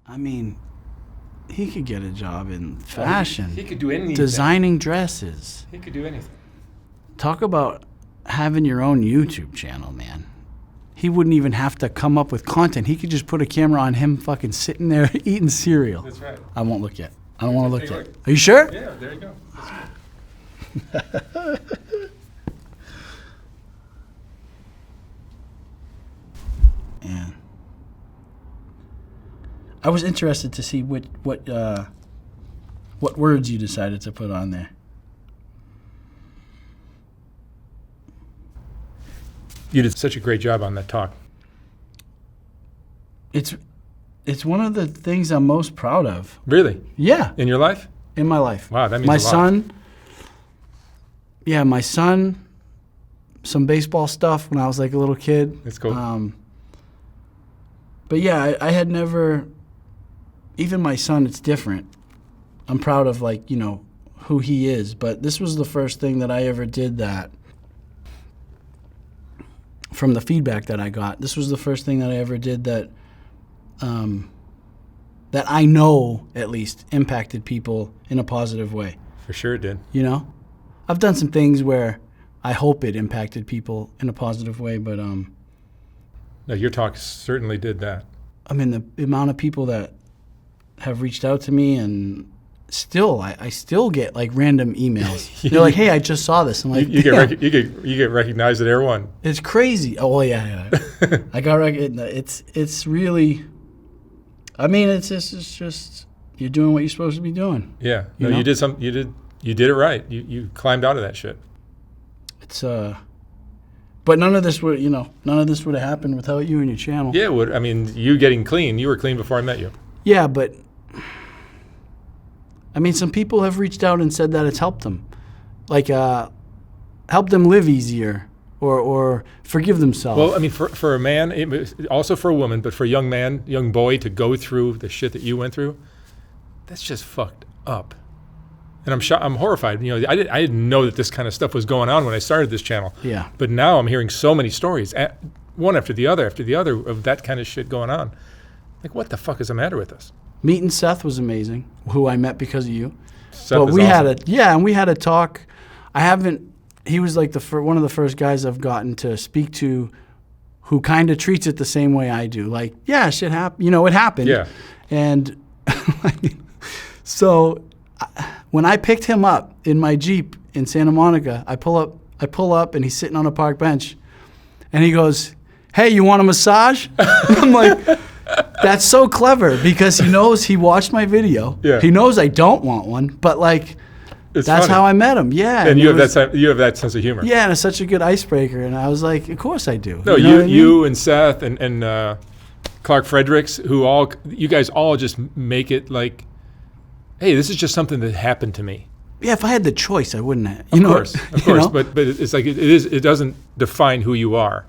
I mean, he could get a job in fashion. He could do anything. Designing dresses. He could do anything. Talk about having your own YouTube channel, man. He wouldn't even have to come up with content. He could just put a camera on him fucking sitting there eating cereal. That's right. I won't look yet. I don't want to look yet. Are you sure? Yeah, there you go. Man. I was interested to see what words you decided to put on there. You did such a great job on that talk. It's one of the things I'm most proud of. Really? Yeah. In your life? In my life. Wow, that means my a lot. son. Yeah, my son. Some baseball stuff when I was like a little kid. That's cool. But yeah, I had never. Even my son, it's different. I'm proud of like who he is, but this was the first thing that I ever did that. From the feedback that I got, this was the first thing that I ever did that that I know at least impacted people in a positive way. For sure it did. I've done some things where I hope it impacted people in a positive way, but No, your talk certainly did that. I mean, the amount of people that have reached out to me, and still, I still get like random emails. They're like, "Hey, I just saw this." I'm like, you get recognized at Air One. It's crazy. Oh yeah. I got recognized. It's really. I mean, it's just you're doing what you're supposed to be doing. Yeah. No, you did You did it right. You climbed out of that shit. It's but none of this would have happened without you and your channel. Yeah, it would. I mean, you getting clean. You were clean before I met you. Yeah, but I mean, some people have reached out and said that it's helped them, like helped them live easier or forgive themselves. Well, I mean, for a man, also for a woman, but for a young boy to go through the shit that you went through, that's just fucked up. And I'm horrified. I didn't know that this kind of stuff was going on when I started this channel. Yeah. But now I'm hearing so many stories, one after the other, of that kind of shit going on. Like, what the fuck is the matter with us? Meeting Seth was amazing, who I met because of you. Seth but is we awesome. had a talk. He was like one of the first guys I've gotten to speak to who kind of treats it the same way I do. Like, yeah, shit happened. It happened. Yeah. And so when I picked him up in my Jeep in Santa Monica, I pull up and he's sitting on a park bench and he goes, "Hey, you want a massage?" I'm like, that's so clever because he knows he watched my video. Yeah. He knows I don't want one, but like, It's that's funny. how I met him. Yeah. And you have that sense of humor. Yeah, and it's such a good icebreaker. And I was like, of course I do. No, you know what I mean? you and Seth and Clark Fredericks, you guys all just make it like, hey, this is just something that happened to me. Yeah, if I had the choice, I wouldn't have. Of course. But it's like it doesn't define who you are.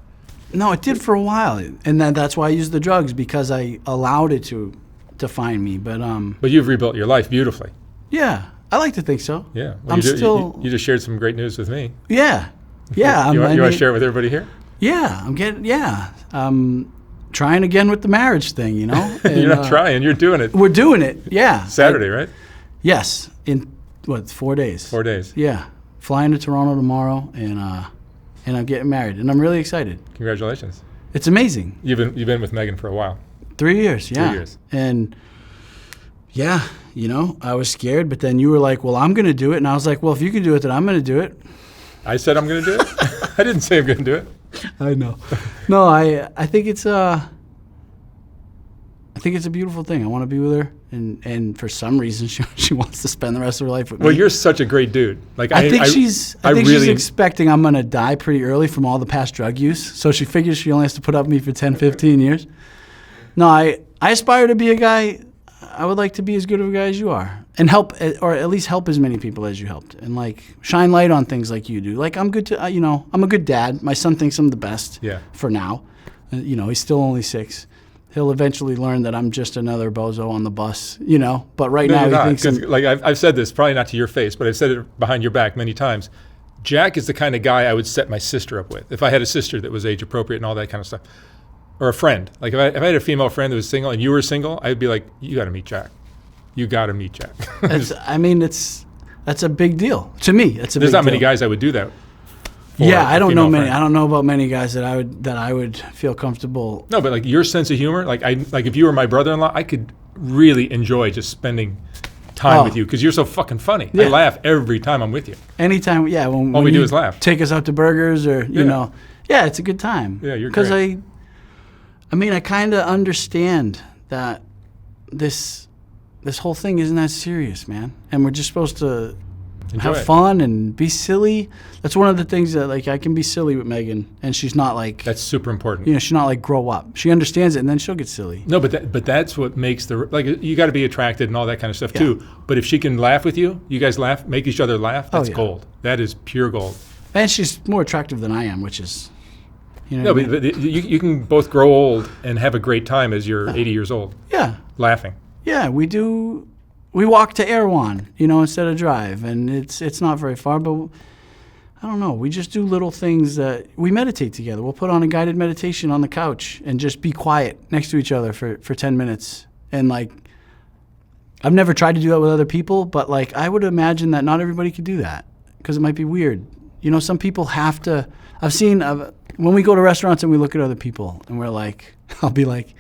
No, it did for a while, and that's why I used the drugs, because I allowed it to define me. But you've rebuilt your life beautifully. Yeah, I like to think so. Yeah, well, you just shared some great news with me. Yeah. You want to share it with everybody here? Yeah, I'm trying again with the marriage thing, And, You're not trying, you're doing it. We're doing it, yeah. Saturday, right? Yes, in 4 days? 4 days. Yeah, flying to Toronto tomorrow, and I'm getting married, and I'm really excited. Congratulations. It's amazing. You've been with Megan for a while. 3 years, yeah. 3 years. And yeah, I was scared, but then you were like, well, I'm going to do it. And I was like, well, if you can do it, then I'm going to do it. I said I'm going to do it? I didn't say I'm going to do it. I know. No, I think it's a beautiful thing. I want to be with her, and for some reason she wants to spend the rest of her life with me. Well, you're such a great dude. Like I think she's expecting I'm going to die pretty early from all the past drug use. So she figures she only has to put up with me for 10, 15 years. No, I aspire to be a guy. I would like to be as good of a guy as you are, and help, or at least help as many people as you helped, and like shine light on things like you do. Like I'm good to, I'm a good dad. My son thinks I'm the best. Yeah. For now, he's still only 6. He'll eventually learn that I'm just another bozo on the bus, But right now he thinks like I've said this, probably not to your face, but I've said it behind your back many times. Jack is the kind of guy I would set my sister up with if I had a sister that was age appropriate and all that kind of stuff. or a friend. Like if I had a female friend that was single and you were single, I'd be like, you got to meet Jack. You got to meet Jack. That's a big deal to me. There's not many guys I would do that. Yeah, I don't know many. I don't know about many guys that I would feel comfortable. No, but like your sense of humor, like if you were my brother-in-law, I could really enjoy just spending time with you because you're so fucking funny. Yeah. I laugh every time I'm with you. Anytime, yeah. All we do is laugh. Take us out to burgers or you know, yeah, it's a good time. Yeah, you're great. Because I kind of understand that this whole thing isn't that serious, man, and we're just supposed to have fun and be silly. That's one of the things that like I can be silly with Megan, and she's not like. That's super important. You know, she's not like grow up. She understands it, and then she'll get silly. No, but that's what makes you got to be attracted and all that kind of stuff too. But if she can laugh with you, you guys laugh, make each other laugh. That's gold. That is pure gold. And she's more attractive than I am, which is. You know no, but you can both grow old and have a great time as you're 80 years old. Yeah. Laughing. Yeah, we do. We walk to Erewhon, you know, instead of drive, and it's not very far, but I don't know. We just do little things that we meditate together. We'll put on a guided meditation on the couch and just be quiet next to each other for 10 minutes. And like, I've never tried to do that with other people, but like, I would imagine that not everybody could do that because it might be weird. You know, some people have to. I've seen when we go to restaurants and we look at other people and we're like, I'll be like,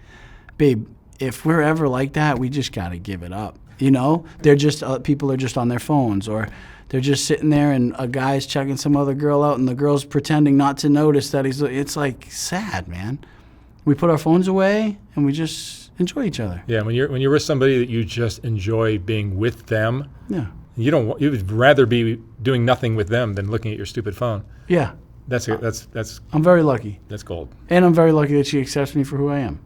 babe, if we're ever like that, we just got to give it up. You know, they're just people are just on their phones, or they're just sitting there, and a guy's checking some other girl out, and the girl's pretending not to notice that he's. It's like sad, man. We put our phones away, and we just enjoy each other. Yeah, when you're with somebody that you just enjoy being with them. Yeah. You would rather be doing nothing with them than looking at your stupid phone. Yeah. That's. I'm very lucky. That's gold. And I'm very lucky that she accepts me for who I am.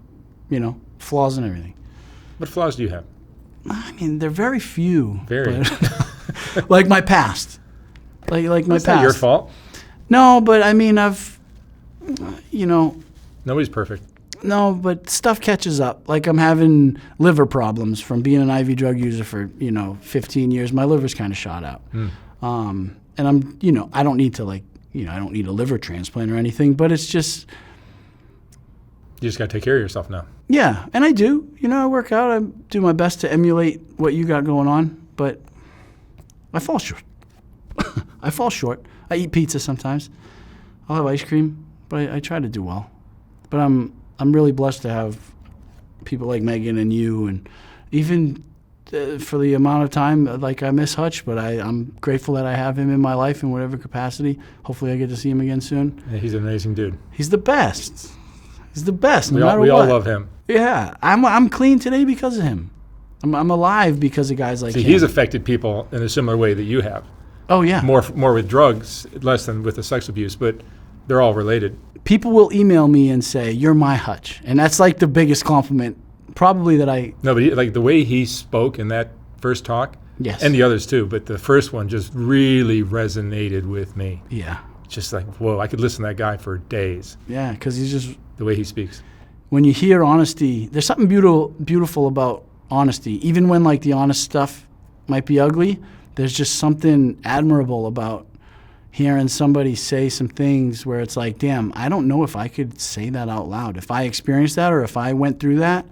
You know, flaws and everything. What flaws do you have? I mean, they're very few. Very. Like my past. Like my past. That's not your fault. No, but I mean, I've, you know. Nobody's perfect. No, but stuff catches up. Like I'm having liver problems from being an IV drug user for, 15 years. My liver's kind of shot out. And I'm, I don't need to I don't need a liver transplant or anything, but it's just. You just got to take care of yourself now. Yeah, and I do. I work out. I do my best to emulate what you got going on, but I fall short. I fall short. I eat pizza sometimes. I'll have ice cream, but I try to do well. But I'm really blessed to have people like Megan and you, and even for the amount of time, like I miss Hutch, but I'm grateful that I have him in my life in whatever capacity. Hopefully I get to see him again soon. Yeah, he's an amazing dude. He's the best. He's the best, no matter what. We all love him. Yeah, I'm clean today because of him. I'm alive because of guys like him. He's affected people in a similar way that you have. Oh, yeah. More with drugs, less than with the sex abuse, but they're all related. People will email me and say, "You're my Hutch," and that's like the biggest compliment, probably that I. No, but like the way he spoke in that first talk. Yes. And the others too, but the first one just really resonated with me. Yeah. Just like, whoa, I could listen to that guy for days. Yeah, because he's just. The way he speaks. When you hear honesty, there's something beautiful about honesty. Even when like the honest stuff might be ugly, there's just something admirable about hearing somebody say some things where it's like, damn, I don't know if I could say that out loud. If I experienced that or if I went through that,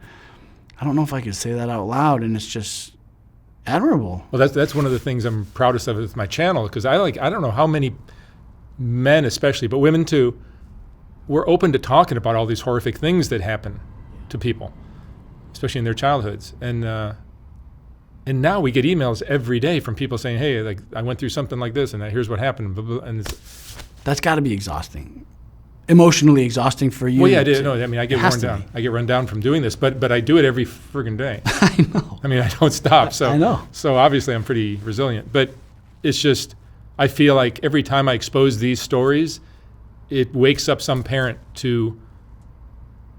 I don't know if I could say that out loud, and it's just admirable. Well, that's one of the things I'm proudest of with my channel, because I don't know how many men especially, but women too, we're open to talking about all these horrific things that happen to people, especially in their childhoods. And now we get emails every day from people saying, hey, like I went through something like this and here's what happened. Blah, blah, and that's got to be exhausting, emotionally exhausting for you. Well, yeah, I did. No, I mean, I get run down. I get run down from doing this, but I do it every friggin' day. I know. I mean, I don't stop. So I know. So obviously I'm pretty resilient, but it's just, I feel like every time I expose these stories, it wakes up some parent to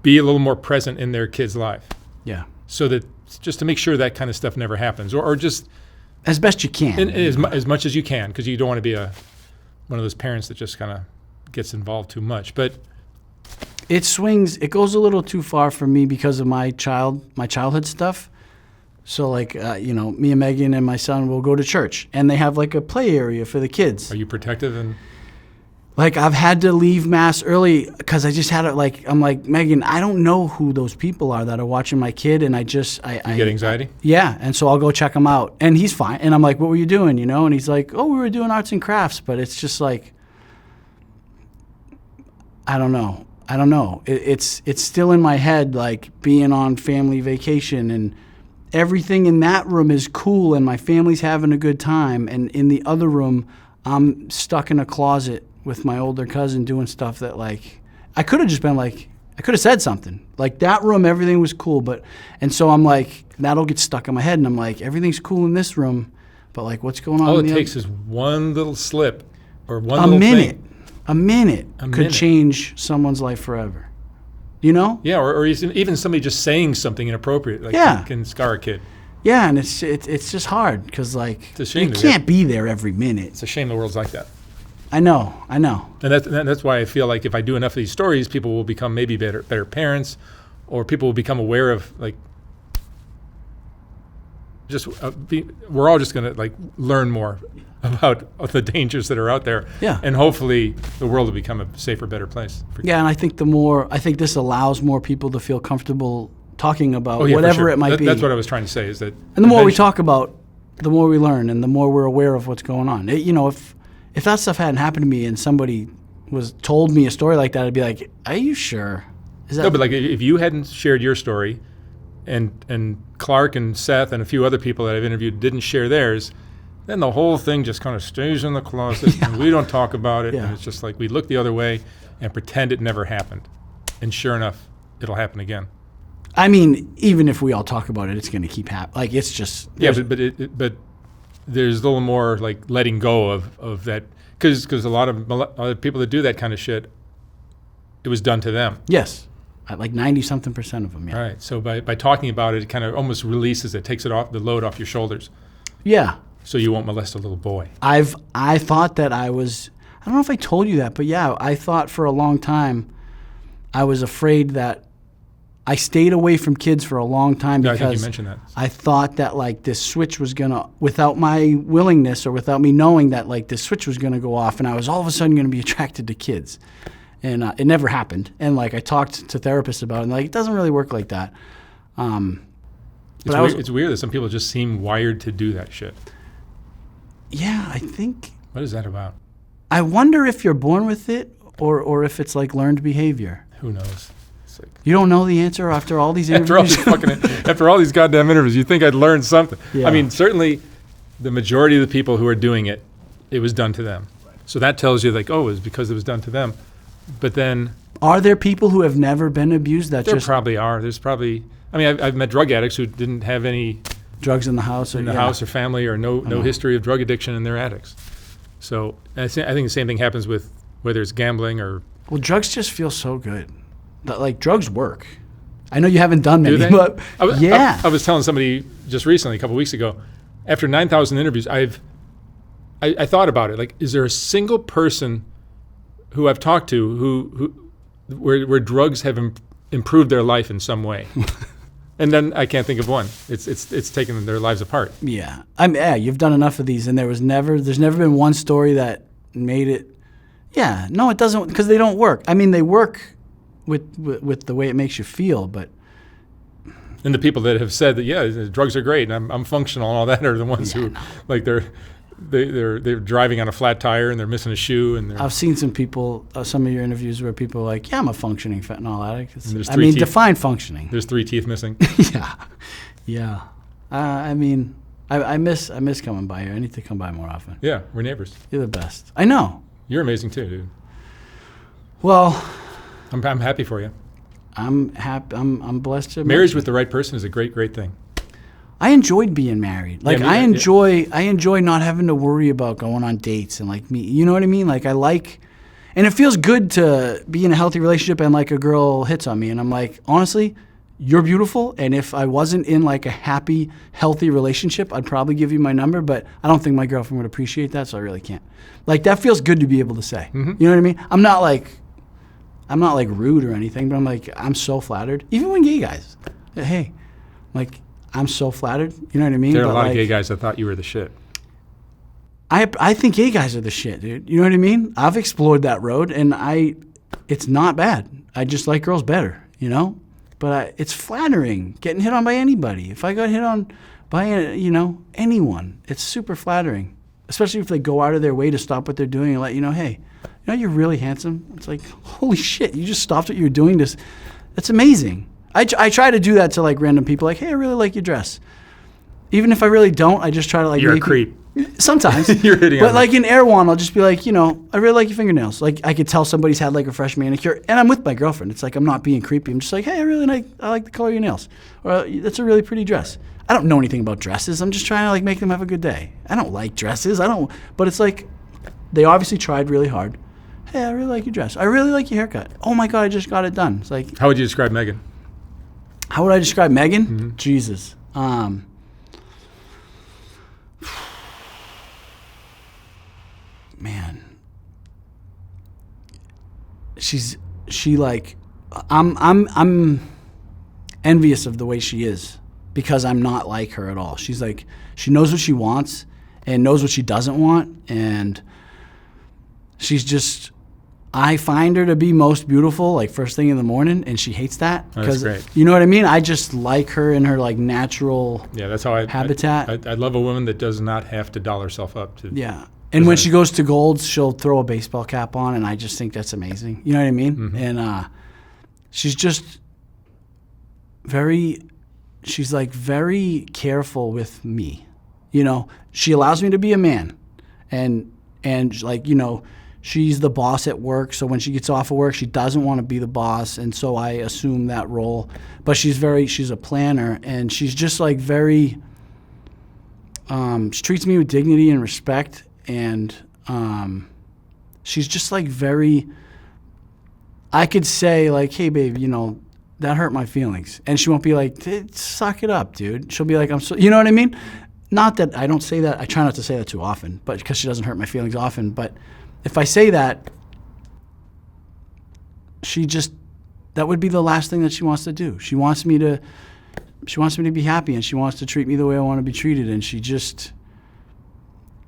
be a little more present in their kid's life. Yeah. So that just to make sure that kind of stuff never happens, or just as best you can, as much as you can, because you don't want to be one of those parents that just kind of gets involved too much. But it swings. It goes a little too far for me because of my childhood stuff. So like me and Megan and my son will go to church, and they have like a play area for the kids. Are you protective and? Like, I've had to leave Mass early because I just had it. Like, I'm like, Megan, I don't know who those people are that are watching my kid, and I get anxiety? Yeah, and so I'll go check him out, and he's fine. And I'm like, what were you doing, And he's like, oh, we were doing arts and crafts, but it's just like, I don't know. It's still in my head, like being on family vacation, and everything in that room is cool, and my family's having a good time, and in the other room, I'm stuck in a closet with my older cousin doing stuff that, like, I could have just been like, I could have said something. Like, that room, everything was cool, and so I'm like, that'll get stuck in my head, and I'm like, everything's cool in this room, but, like, what's going on? All it takes is one little slip or one little thing. A minute could change someone's life forever. Yeah, or even somebody just saying something inappropriate, like, can scar a kid. Yeah, and it's just hard because, like, it's a shame you can't be there every minute. It's a shame the world's like that. I know. And that's why I feel like if I do enough of these stories, people will become maybe better parents, or people will become aware of, like, just we're all just going to, like, learn more about the dangers that are out there. Yeah. And hopefully the world will become a safer, better place. Yeah, and I think this allows more people to feel comfortable talking about whatever it might be. That's what I was trying to say, is that. And the more we talk about, the more we learn, and the more we're aware of what's going on. If that stuff hadn't happened to me and somebody told me a story like that, I'd be like, are you sure? No, but like, if you hadn't shared your story, and Clark and Seth and a few other people that I've interviewed didn't share theirs, then the whole thing just kind of stays in the closet, and we don't talk about it, and it's just like we look the other way and pretend it never happened. And sure enough, it'll happen again. I mean, even if we all talk about it, it's going to keep happening. Like, it's just... Yeah, but there's a little more, like, letting go of that, because a lot of people that do that kind of shit, it was done to them. Yes. Like 90-something% of them, yeah. All right, so by talking about it, it kind of almost releases it, takes the load off your shoulders. Yeah. So you won't molest a little boy. I thought that I don't know if I told you that, but yeah, I thought for a long time, I was afraid that I stayed away from kids for a long time because I think you mentioned that. I thought that, like, this switch was going to, without my willingness or without me knowing that, like, this switch was going to go off, and I was all of a sudden going to be attracted to kids. And it never happened. And, like, I talked to therapists about it, and, like, it doesn't really work like that. It's weird that some people just seem wired to do that shit. Yeah, I think... What is that about? I wonder if you're born with it or if it's, like, learned behavior. Who knows? Like, you don't know the answer after all these interviews? After all these goddamn interviews, you'd think I'd learned something. Yeah. I mean, certainly the majority of the people who are doing it, it was done to them. So that tells you, like, oh, it was because it was done to them. But then... Are there people who have never been abused? There probably are. There's probably... I mean, I've met drug addicts who didn't have any... drugs in the house? House or family, or no history of drug addiction, and they're addicts. So I think the same thing happens with whether it's gambling or... Well, drugs just feel so good. Like, drugs work. I know you haven't done many, but I was telling somebody just recently, a couple of weeks ago, after 9,000 interviews, I thought about it. Like, is there a single person who I've talked to where drugs have improved their life in some way? And then I can't think of one. It's taken their lives apart. Yeah, you've done enough of these, and there's never been one story that made it. Yeah, no, it doesn't, because they don't work. I mean, they work with the way it makes you feel, but. And the people that have said that, yeah, drugs are great and I'm functional and all that are the ones who, like, they're driving on a flat tire and they're missing a shoe, and I've seen some people, some of your interviews where people are like, yeah, I'm a functioning fentanyl addict. Define functioning. There's 3 teeth missing. Yeah. I mean, I miss coming by here. I need to come by more often. Yeah, we're neighbors. You're the best. I know. You're amazing too, dude. Well, I'm happy for you. I'm happy. I'm blessed to. Marriage with the right person is a great thing. I enjoyed being married. Like, I enjoy not having to worry about going on dates and, like, me. You know what I mean? Like, and it feels good to be in a healthy relationship and, like, a girl hits on me and I'm like, honestly, you're beautiful. And if I wasn't in, like, a happy, healthy relationship, I'd probably give you my number. But I don't think my girlfriend would appreciate that, so I really can't. Like, that feels good to be able to say. Mm-hmm. You know what I mean? I'm not like rude or anything, but I'm like, I'm so flattered. Even when gay guys, hey, like, I'm so flattered. You know what I mean? There are a lot of gay guys that thought you were the shit. I think gay guys are the shit, dude. You know what I mean? I've explored that road, and it's not bad. I just like girls better, you know? But it's flattering getting hit on by anybody. If I got hit on by, you know, anyone, it's super flattering, especially if they go out of their way to stop what they're doing and let you know, hey, you know, you're really handsome. It's like, holy shit, you just stopped what you were doing. That's amazing. I try to do that to like random people, like, hey, I really like your dress. Even if I really don't, I just try to like. You're a creep. Sometimes. You're hitting but like in Erewhon, I'll just be like, you know, I really like your fingernails. Like I could tell somebody's had like a fresh manicure, and I'm with my girlfriend. It's like I'm not being creepy. I'm just like, hey, I like the color of your nails. Or that's a really pretty dress. I don't know anything about dresses. I'm just trying to like make them have a good day. I don't like dresses. But it's like they obviously tried really hard. Hey, I really like your dress. I really like your haircut. Oh my God, I just got it done. It's like. How would you describe Megan? How would I describe Megan? Mm-hmm. Jesus. Man, I'm envious of the way she is because I'm not like her at all. She's like, she knows what she wants and knows what she doesn't want, and she's just, I find her to be most beautiful like first thing in the morning, and she hates that. That's great. You know what I mean? I just like her in her like natural that's how habitat. I love a woman that does not have to doll herself up to. Yeah. And when she goes to Gold's, she'll throw a baseball cap on, and I just think that's amazing. You know what I mean? Mm-hmm. And she's just she's like very careful with me. You know, she allows me to be a man, and like, you know, she's the boss at work. So when she gets off of work, she doesn't want to be the boss, and so I assume that role. But she's a planner, and she's just like very. She treats me with dignity and respect. And she's just like very, I could say like, hey babe, you know, that hurt my feelings. And she won't be like, suck it up, dude. She'll be like, you know what I mean? Not that I don't say that. I try not to say that too often, but because she doesn't hurt my feelings often. But if I say that, that would be the last thing that she wants to do. She wants me to be happy, and she wants to treat me the way I want to be treated. And she just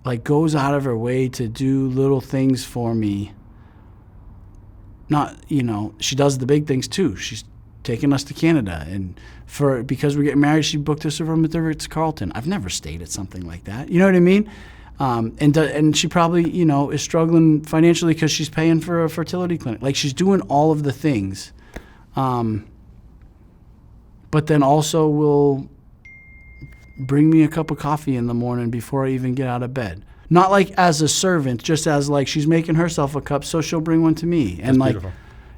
like goes out of her way to do little things for me. Not, you know, she does the big things too. She's taking us to Canada, and because we're getting married, she booked us a room at the Ritz-Carlton. I've never stayed at something like that. You know what I mean? And she probably, you know, is struggling financially because she's paying for a fertility clinic. Like she's doing all of the things, but then also will bring me a cup of coffee in the morning before I even get out of bed. Not like as a servant, just as like she's making herself a cup, so she'll bring one to me. That's and like, beautiful.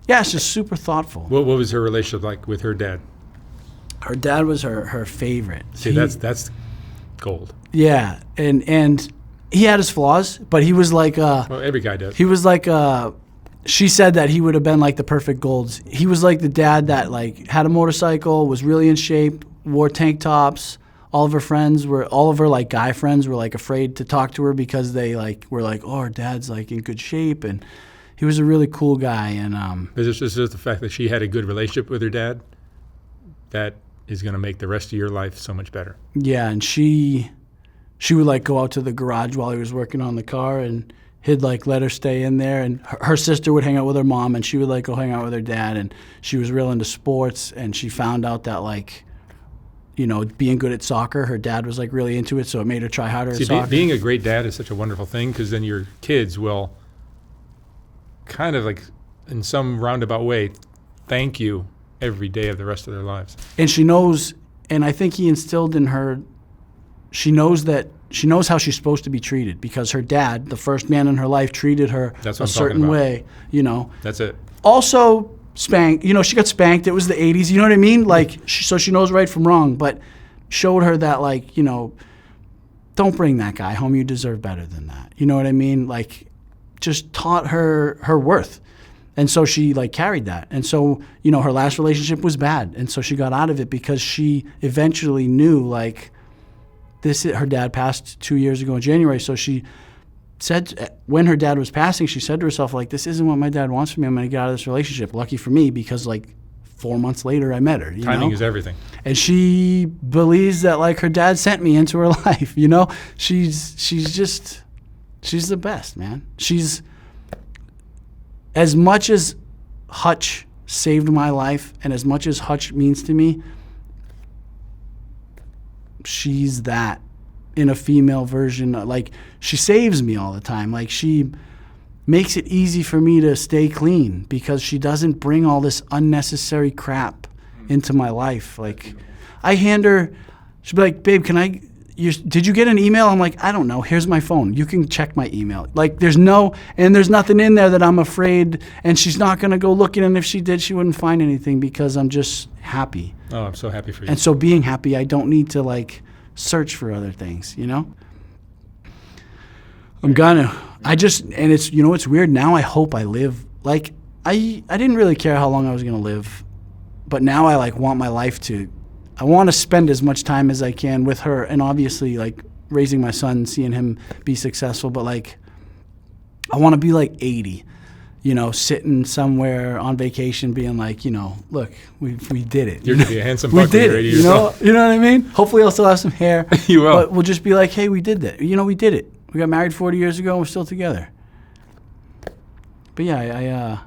Yeah, it's just super thoughtful. What was her relationship like with her dad? Her dad was her favorite. See, that's gold. Yeah, and he had his flaws, but he was like well, every guy does. He was like she said that he would have been like the perfect Golds. He was like the dad that like had a motorcycle, was really in shape, wore tank tops. All of her like guy friends were like afraid to talk to her because they like were like, oh, her dad's like in good shape, and he was a really cool guy. And is this just the fact that she had a good relationship with her dad that is going to make the rest of your life so much better? Yeah, and she would like go out to the garage while he was working on the car, and he'd like let her stay in there, and her sister would hang out with her mom, and she would like go hang out with her dad, and she was real into sports, and she found out that like, you know, being good at soccer, her dad was like really into it, so it made her try harder at soccer. Being a great dad is such a wonderful thing, because then your kids will kind of like, in some roundabout way, thank you every day of the rest of their lives. And she knows, and I think he instilled in her, she knows how she's supposed to be treated, because her dad, the first man in her life, treated her a certain way, you know. That's it. Also, spanked, you know, she got spanked. It was the 80s, you know what I mean? Like, so she knows right from wrong, but showed her that, like, you know, don't bring that guy home. You deserve better than that. You know what I mean? Like, just taught her worth. And so she, like, carried that. And so, you know, her last relationship was bad. And so she got out of it because she eventually knew, like, her dad passed 2 years ago in January. So she said, when her dad was passing, she said to herself, like, this isn't what my dad wants from me. I'm going to get out of this relationship. Lucky for me, because like 4 months later I met her. Timing is everything. And she believes that like her dad sent me into her life, you know? She's just, She's the best, man. She's, as much as Hutch saved my life and as much as Hutch means to me, she's that in a female version. Like, she saves me all the time. Like, she makes it easy for me to stay clean because she doesn't bring all this unnecessary crap into my life. Like, I hand her, she'll be like, babe, did you get an email? I'm like, I don't know. Here's my phone. You can check my email. Like, there's nothing in there that I'm afraid, and she's not going to go looking, and if she did, she wouldn't find anything because I'm just happy. Oh, I'm so happy for you. And so being happy, I don't need to, like, search for other things, you know? And it's, you know, it's weird. Now I hope I live, like, I didn't really care how long I was going to live, but now I, like, want my life I want to spend as much time as I can with her, and obviously, like, raising my son, seeing him be successful, but, like, I want to be, like, 80, you know, sitting somewhere on vacation being like, you know, look, we did it. You're going to be a handsome buck when you're 80 years old. You know what I mean? Hopefully I'll still have some hair. You will. But we'll just be like, hey, we did that. You know, we did it. We got married 40 years ago, and we're still together. But, yeah,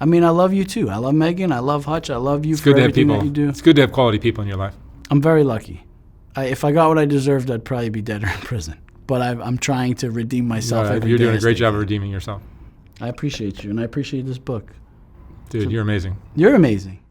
I mean, I love you too. I love Megan. I love Hutch. I love you for everything that you do. It's good to have quality people in your life. I'm very lucky. If I got what I deserved, I'd probably be dead or in prison. But I'm trying to redeem myself every day. You're doing a great job of redeeming yourself. I appreciate you, and I appreciate this book. Dude, you're amazing. You're amazing.